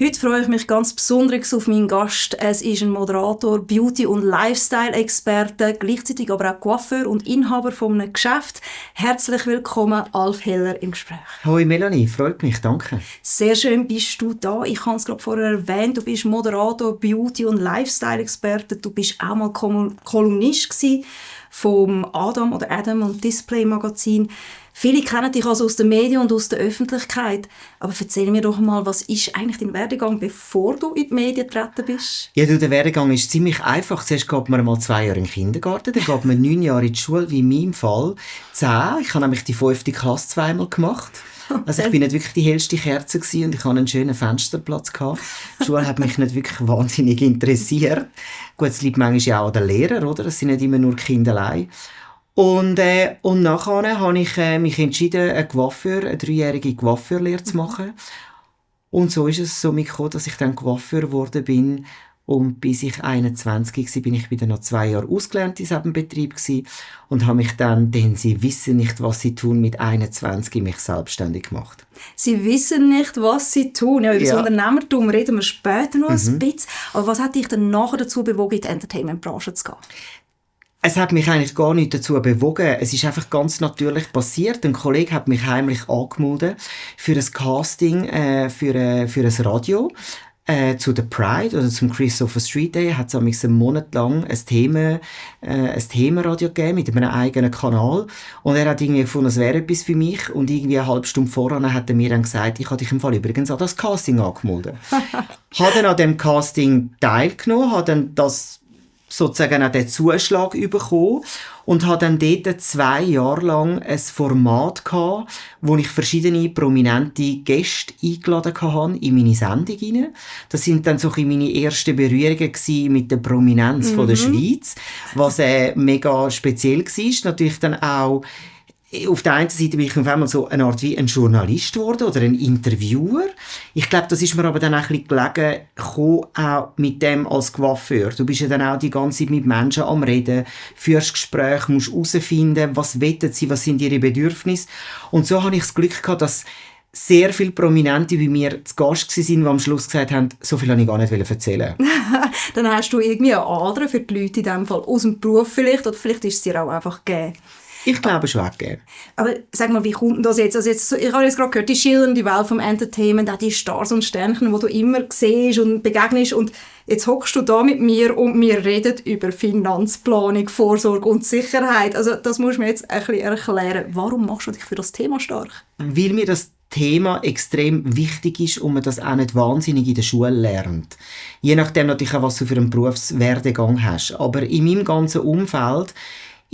Heute freue ich mich ganz besonders auf meinen Gast. Es ist ein Moderator, Beauty- und Lifestyle-Experte, gleichzeitig aber auch Coiffeur und Inhaber von einem Geschäft. Herzlich willkommen, Alf Heller, im Gespräch. Hoi Melanie, freut mich, danke. Sehr schön bist du da. Ich habe es gerade vorher erwähnt, du bist Moderator, Beauty- und Lifestyle-Experte. Du bist auch mal Kolumnist gewesen vom Adam und Display Magazin. Viele kennen dich also aus den Medien und aus der Öffentlichkeit. Aber erzähl mir doch mal, was ist eigentlich dein Werdegang, bevor du in die Medien getreten bist? Ja, der Werdegang ist ziemlich einfach. Zuerst geht man mal 2 Jahre in den Kindergarten, dann geht man 9 Jahre in die Schule, wie in meinem Fall 10. Ich habe nämlich die 5. Klasse zweimal gemacht. Also ich bin nicht wirklich die hellste Kerze gewesen und ich hatte einen schönen Fensterplatz gehabt. Die Schule hat mich nicht wirklich wahnsinnig interessiert. Gut, es liegt manchmal ja auch an den Lehrern, oder? Es sind nicht immer nur Kinder allein. Und nachher habe ich mich entschieden, eine 3-jährige Coiffeurlehre zu machen. Und so ist es so gekommen, dass ich dann Coiffeur geworden bin. Und bis ich 21 war, bin ich wieder noch 2 Jahre ausgelernt in diesem Betrieb gewesen und habe mich dann, denn sie wissen nicht, was sie tun, mit 21 mich selbstständig gemacht. Sie wissen nicht, was sie tun. Ja, über das Unternehmertum reden wir später noch ein bisschen. Aber was hat dich dann nachher dazu bewogen, in die Entertainment-Branche zu gehen? Es hat mich eigentlich gar nicht dazu bewogen. Es ist einfach ganz natürlich passiert. Ein Kollege hat mich heimlich angemeldet für ein Casting für ein Radio. Zu der Pride oder zum Christopher Street Day hat es einen Monat lang ein Themenradio gegeben mit einem eigenen Kanal. Und er hat irgendwie gefunden, es wäre etwas für mich. Und irgendwie eine halbe Stunde vorher hat er mir dann gesagt, ich habe dich im Fall übrigens an das Casting angemeldet. Habe dann an dem Casting teilgenommen, habe dann sozusagen auch den Zuschlag bekommen und hatte dann dort 2 Jahre lang ein Format gehabt, wo ich verschiedene prominente Gäste eingeladen hatte in meine Sendung rein. Das sind dann so meine ersten Berührungen mit der Prominenz von der Schweiz, was mega speziell war. Natürlich dann auch auf der einen Seite bin ich auf einmal so eine Art wie ein Journalist geworden oder ein Interviewer. Ich glaube, das ist mir aber dann auch ein bisschen gelegen gekommen, auch mit dem als Coiffeur. Du bist ja dann auch die ganze Zeit mit Menschen am Reden, führst Gespräche, musst herausfinden, was wollen sie, was sind ihre Bedürfnisse. Und so habe ich das Glück gehabt, dass sehr viele Prominente bei mir zu Gast waren, die am Schluss gesagt haben, so viel wollte ich gar nicht erzählen. Dann hast du irgendwie eine Ader für die Leute in diesem Fall, aus dem Beruf vielleicht, oder vielleicht ist es dir auch einfach gegeben. Ich glaube schon gegeben. Aber sag mal, wie kommt denn das jetzt? Also jetzt ich habe jetzt gerade gehört, die schillernde Welt vom Entertainment, auch die Stars und Sternchen, die du immer siehst und begegnest. Und jetzt hockst du da mit mir und wir reden über Finanzplanung, Vorsorge und Sicherheit. Also das musst du mir jetzt ein bisschen erklären. Warum machst du dich für das Thema stark? Weil mir das Thema extrem wichtig ist und man das auch nicht wahnsinnig in der Schule lernt. Je nachdem natürlich auch, was du für einen Berufswerdegang hast. Aber in meinem ganzen Umfeld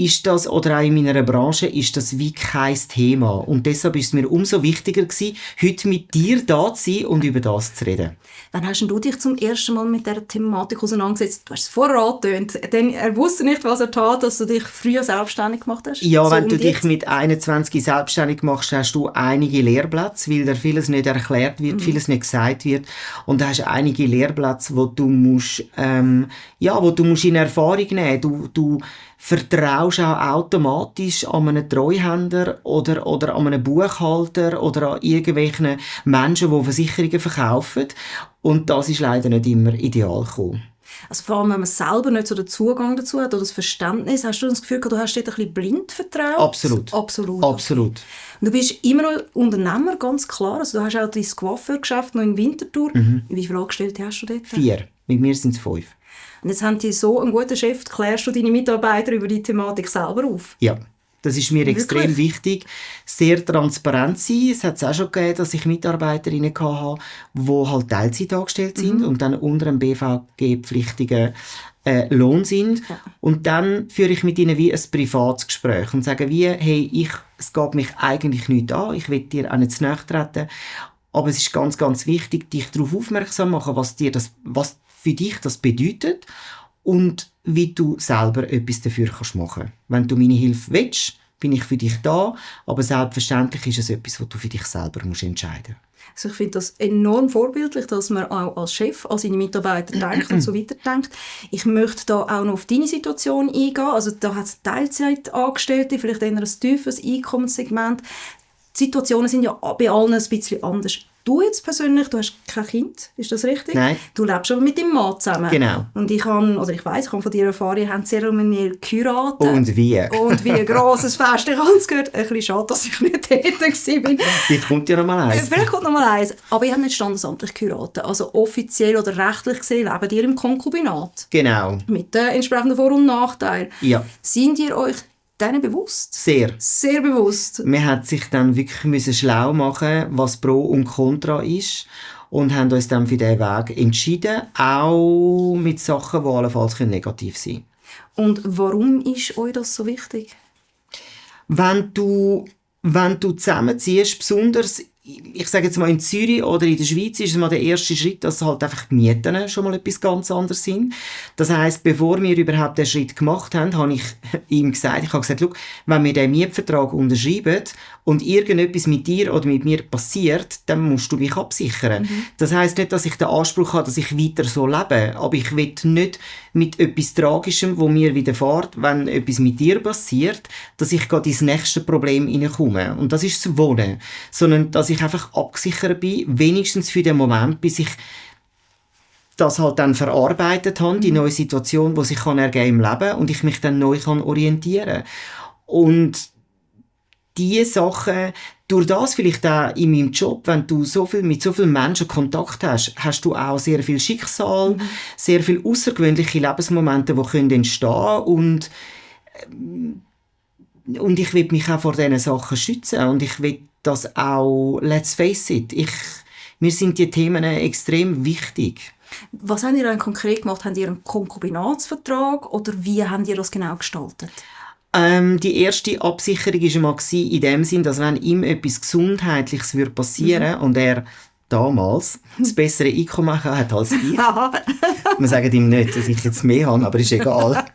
ist das, oder auch in meiner Branche, ist das wie kein Thema. Und deshalb ist es mir umso wichtiger gewesen, heute mit dir da zu sein und über das zu reden. Wann hast du dich zum ersten Mal mit dieser Thematik auseinandergesetzt? Du hast es vorher angetönt, denn er wusste nicht, was er tat, dass du dich früher selbstständig gemacht hast. Ja, so wenn du dich mit 21 selbstständig machst, hast du einige Lehrplätze, weil dir vieles nicht erklärt wird, vieles nicht gesagt wird. Und du hast einige Lehrplätze, wo du musst in Erfahrung nehmen. Du vertraust auch automatisch an einen Treuhänder oder an einen Buchhalter oder an irgendwelchen Menschen, die Versicherungen verkaufen. Und das ist leider nicht immer ideal gekommen. Also vor allem, wenn man selber nicht so den Zugang dazu hat oder das Verständnis, hast du das Gefühl, du hast dort ein bisschen blind vertraut? Absolut. Absolut. Absolut. Und du bist immer noch Unternehmer, ganz klar. Also du hast auch dein Coiffeurgeschäft noch in Winterthur. Wie viele Angestellte hast du dort? 4. Mit mir sind es 5. Und jetzt haben die so einen guten Chef, klärst du deine Mitarbeiter über die Thematik selber auf? Ja, das ist mir extrem wichtig. Sehr transparent sein. Es hat es auch schon gegeben, dass ich Mitarbeiterinnen hatte, die halt Teilzeit angestellt sind und dann unter einem BVG-pflichtigen Lohn sind. Ja. Und dann führe ich mit ihnen wie ein privates Gespräch und sage hey, es geht mich eigentlich nicht an, ich will dir auch nicht zu nahe treten, aber es ist ganz, ganz wichtig, dich darauf aufmerksam machen, was für dich das bedeutet und wie du selber etwas dafür machen kannst. Wenn du meine Hilfe willst, bin ich für dich da, aber selbstverständlich ist es etwas, was du für dich selber entscheiden musst. Also ich finde das enorm vorbildlich, dass man auch als Chef an seine Mitarbeiter denkt und so weiterdenkt. Ich möchte da auch noch auf deine Situation eingehen. Also da hat es Teilzeitangestellte, vielleicht eher ein tiefes Einkommenssegment. Die Situationen sind ja bei allen ein bisschen anders. du jetzt persönlich, du hast kein Kind, ist das richtig? Nein. Du lebst aber mit deinem Mann zusammen. Genau. Und ich weiss, ich habe von dir erfahren, ihr habt zeremoniell geheiratet. Und wie? Und wie ein grosses Fest. Ich habe es gehört. Ein bisschen schade, dass ich nicht dort war. Vielleicht kommt ja noch mal eins. Vielleicht kommt noch mal eins. Aber ihr habt nicht standesamtlich geheiratet. Also offiziell oder rechtlich gesehen lebt ihr im Konkubinat. Genau. Mit den entsprechenden Vor- und Nachteilen. Ja. Sind ihr euch denen bewusst? Sehr. Sehr bewusst. Wir mussten sich dann wirklich schlau machen, was Pro und Contra ist. Und haben uns dann für diesen Weg entschieden. Auch mit Sachen, die allenfalls negativ sein können. Und warum ist euch das so wichtig? Wenn du zusammenziehst, besonders, ich sage jetzt mal in Zürich oder in der Schweiz, ist es mal der erste Schritt, dass halt einfach die Mieten schon mal etwas ganz anderes sind. Das heisst, bevor wir überhaupt den Schritt gemacht haben, habe ich ihm gesagt, schau, wenn wir den Mietvertrag unterschreiben und irgendetwas mit dir oder mit mir passiert, dann musst du mich absichern. Das heisst nicht, dass ich den Anspruch habe, dass ich weiter so lebe, aber ich will nicht mit etwas Tragischem, wo mir widerfährt, wenn etwas mit dir passiert, dass ich gerade ins nächste Problem hineinkomme. Und das ist das Wohnen. Sondern, dass ich einfach abgesichert bin, wenigstens für den Moment, bis ich das halt dann verarbeitet habe, die neue Situation, die sich kann ergeben im Leben und ich mich dann neu kann orientieren. Und diese Sachen, durch das vielleicht auch in meinem Job, wenn du mit so vielen Menschen Kontakt hast, hast du auch sehr viel Schicksal, sehr viele außergewöhnliche Lebensmomente, die können entstehen und ich will mich auch vor diesen Sachen schützen und ich will das auch, let's face it, mir sind die Themen extrem wichtig. Was habt ihr dann konkret gemacht? Habt ihr einen Konkubinatsvertrag oder wie habt ihr das genau gestaltet? Die erste Absicherung war einmal in dem Sinn, dass wenn ihm etwas Gesundheitliches passieren würde und er damals das bessere Einkommen hat als ich. Ja. Wir sagen ihm nicht, dass ich jetzt mehr habe, aber ist egal.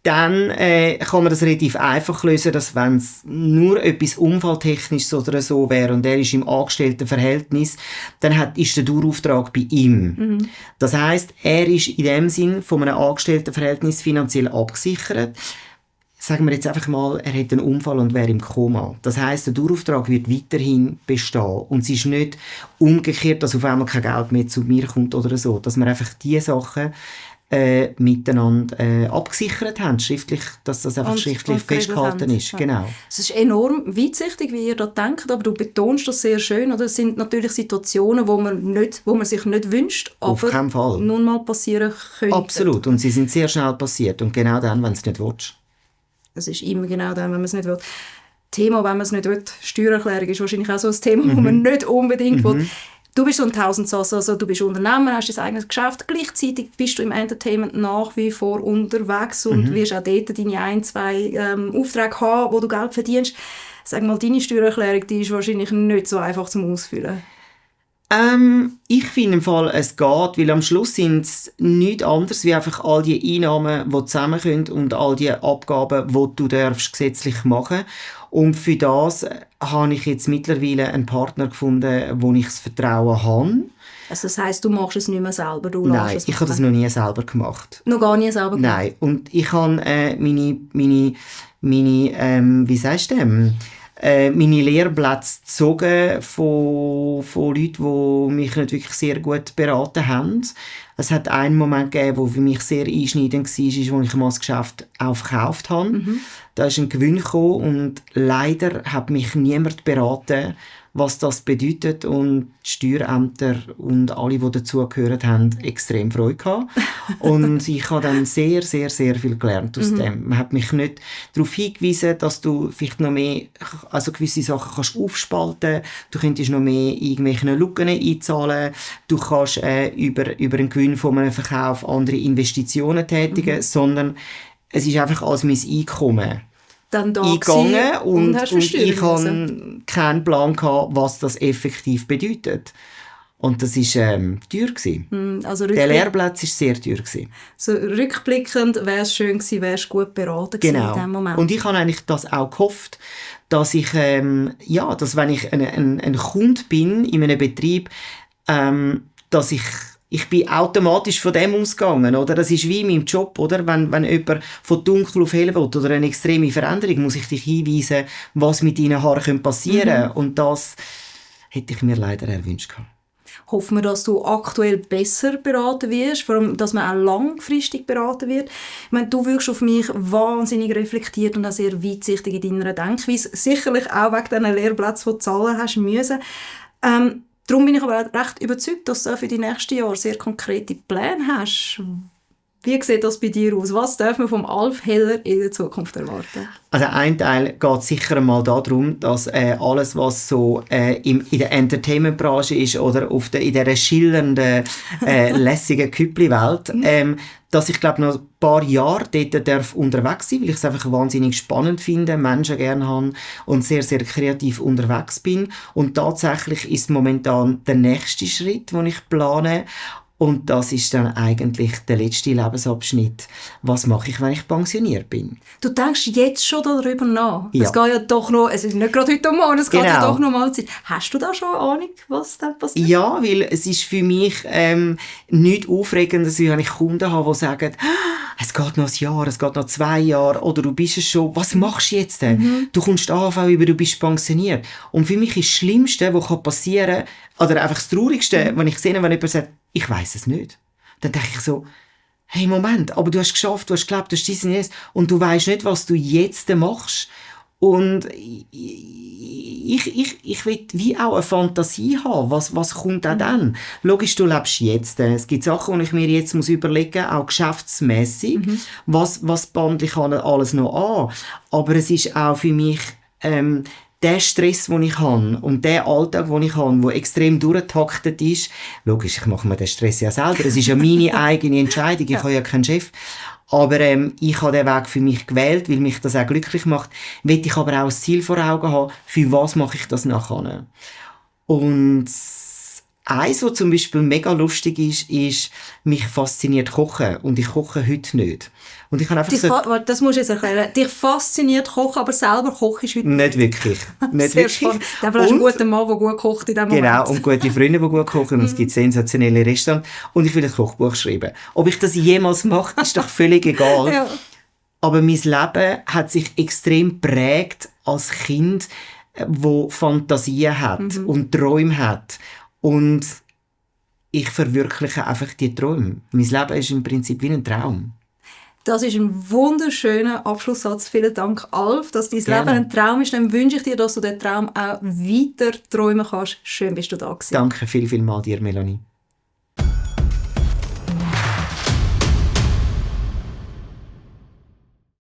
Dann kann man das relativ einfach lösen, dass wenn es nur etwas Unfalltechnisches oder so wäre und er ist im Angestelltenverhältnis, dann ist der Dauerauftrag bei ihm. Das heisst, er ist in dem Sinn von einem Angestelltenverhältnis finanziell abgesichert. Sagen wir jetzt einfach mal, er hat einen Unfall und wäre im Koma. Das heisst, der Dauerauftrag wird weiterhin bestehen. Und es ist nicht umgekehrt, dass auf einmal kein Geld mehr zu mir kommt oder so. Dass wir einfach diese Sachen miteinander abgesichert haben, schriftlich, dass das einfach schriftlich festgehalten ist. Ja. Genau. Es ist enorm weitsichtig, wie ihr da denkt, aber du betonst das sehr schön. Oder? Es sind natürlich Situationen, wo man sich nicht wünscht, aber auf keinen Fall. Nun mal passieren könnten. Absolut, und sie sind sehr schnell passiert und genau dann, wenn du es nicht willst. Es ist immer genau dann, wenn man es nicht will. Thema, wenn man es nicht will, Steuererklärung ist wahrscheinlich auch so ein Thema, das man nicht unbedingt will. Du bist so ein Tausendsasser, also du bist Unternehmer, hast dein eigenes Geschäft, gleichzeitig bist du im Entertainment nach wie vor unterwegs und wirst auch dort deine 1-2 Aufträge haben, wo du Geld verdienst. Sag mal, deine Steuererklärung, die ist wahrscheinlich nicht so einfach zum Ausfüllen. Ich finde im Fall, es geht, weil am Schluss sind es nichts anderes wie einfach all die Einnahmen, die zusammenkommen und all die Abgaben, die du darfst gesetzlich machen. Und für das habe ich jetzt mittlerweile einen Partner gefunden, wo ich das Vertrauen habe. Also das heisst, du machst es nicht mehr selber? Nein, ich habe das noch nie selber gemacht. Noch gar nie selber gemacht? Nein, und ich habe meine wie sagst du dem? Meine Lehrplätze gezogen von Leuten, die mich nicht wirklich sehr gut beraten haben. Es hat einen Moment gegeben, der für mich sehr einschneidend war, als ich mal das Geschäft auch verkauft habe. Da ist ein Gewinn gekommen und leider hat mich niemand beraten, was das bedeutet, und die Steuerämter und alle, die dazugehört haben, extrem Freude gehabt. Und ich habe dann sehr, sehr, sehr viel gelernt aus dem. Man hat mich nicht darauf hingewiesen, dass du vielleicht noch mehr, also gewisse Sachen kannst aufspalten, du könntest noch mehr irgendwelche Lücken einzahlen, du kannst über einen Gewinn von einem Verkauf andere Investitionen tätigen, sondern es ist einfach als mein Einkommen dann da eingegangen und ich hatte keinen Plan gehabt, was das effektiv bedeutet. Und das war teuer gewesen. Also der Lehrplatz war sehr teuer gewesen. So rückblickend wäre es schön gewesen, wärst du gut beraten gewesen in diesem Moment. Und ich habe eigentlich das auch gehofft, dass ich, dass wenn ich ein Kunde bin in einem Betrieb, dass ich bin automatisch von dem ausgegangen, oder? Das ist wie in meinem Job, oder? Wenn jemand von dunkel auf hell will oder eine extreme Veränderung, muss ich dich hinweisen, was mit deinen Haaren passieren könnte. Und das hätte ich mir leider erwünscht gehabt. Hoffen wir, dass du aktuell besser beraten wirst, vor allem, dass man auch langfristig beraten wird. Ich meine, du wirkst auf mich wahnsinnig reflektiert und auch sehr weitsichtig in deiner Denkweise. Sicherlich auch wegen diesen Lehrplätzen, die du zahlen hast müssen. Darum bin ich aber auch recht überzeugt, dass du auch für die nächsten Jahre sehr konkrete Pläne hast. Wie sieht das bei dir aus? Was darf man vom Alf Heller in der Zukunft erwarten? Also ein Teil geht sicher einmal darum, dass alles, was so in der Entertainment-Branche ist oder in dieser schillernden, lässigen Küppli-Welt, dass ich glaube noch ein paar Jahre dort darf unterwegs sein, weil ich es einfach wahnsinnig spannend finde, Menschen gerne habe und sehr, sehr kreativ unterwegs bin. Und tatsächlich ist momentan der nächste Schritt, den ich plane. Und das ist dann eigentlich der letzte Lebensabschnitt. Was mache ich, wenn ich pensioniert bin? Du denkst jetzt schon darüber nach? Ja. Es geht ja doch noch, es ist nicht gerade heute Morgen, es geht ja Genau. doch noch mal Zeit. Hast du da schon eine Ahnung, was dann passiert? Ja, weil es ist für mich nichts Aufregendes, wenn ich Kunden habe, die sagen, es geht noch ein Jahr, es geht noch 2 Jahre, oder du bist es schon, was machst du jetzt denn? Du kommst AHV über, du bist pensioniert. Und für mich ist das Schlimmste, was passieren kann, oder einfach das Traurigste, wenn ich sehe, wenn jemand sagt, ich weiss es nicht. Dann denke ich so, hey, Moment, aber du hast geschafft, du hast gelebt, du hast dies und jenes, und du weisst nicht, was du jetzt machst. Und ich will wie auch eine Fantasie haben, was kommt auch dann. Logisch, du lebst jetzt. Es gibt Sachen, die ich mir jetzt muss überlegen muss, auch geschäftsmässig, was bandle ich alles noch an. Aber es ist auch für mich der Stress, den ich habe und der Alltag, den ich habe, der extrem durchgetaktet ist. Logisch, ich mache mir den Stress ja selber. Es ist ja meine eigene Entscheidung. Ich habe ja keinen Chef. Aber ich habe den Weg für mich gewählt, weil mich das auch glücklich macht. Will ich aber auch ein Ziel vor Augen haben, für was mache ich das nachher. Und eins, was zum Beispiel mega lustig ist, mich fasziniert Kochen. Und ich koche heute nicht. Und ich habe einfach das musst du jetzt erklären. Dich fasziniert Kochen, aber selber kochst du heute nicht wirklich. Nicht sehr wirklich. spannend. Du hast einen guten Mann, der gut kocht in diesem Moment. Genau, und gute Freunde, die gut kochen. Und es gibt sensationelle Restaurants. Und ich will ein Kochbuch schreiben. Ob ich das jemals mache, ist doch völlig egal. Ja. Aber mein Leben hat sich extrem geprägt als Kind, wo Fantasien hat und Träume hat. Und ich verwirkliche einfach die Träume. Mein Leben ist im Prinzip wie ein Traum. Das ist ein wunderschöner Abschlusssatz. Vielen Dank, Alf, dass dein Gerne. Leben ein Traum ist. Dann wünsche ich dir, dass du den Traum auch weiter träumen kannst. Schön, bist du da gewesen. Danke viel mal dir, Melanie.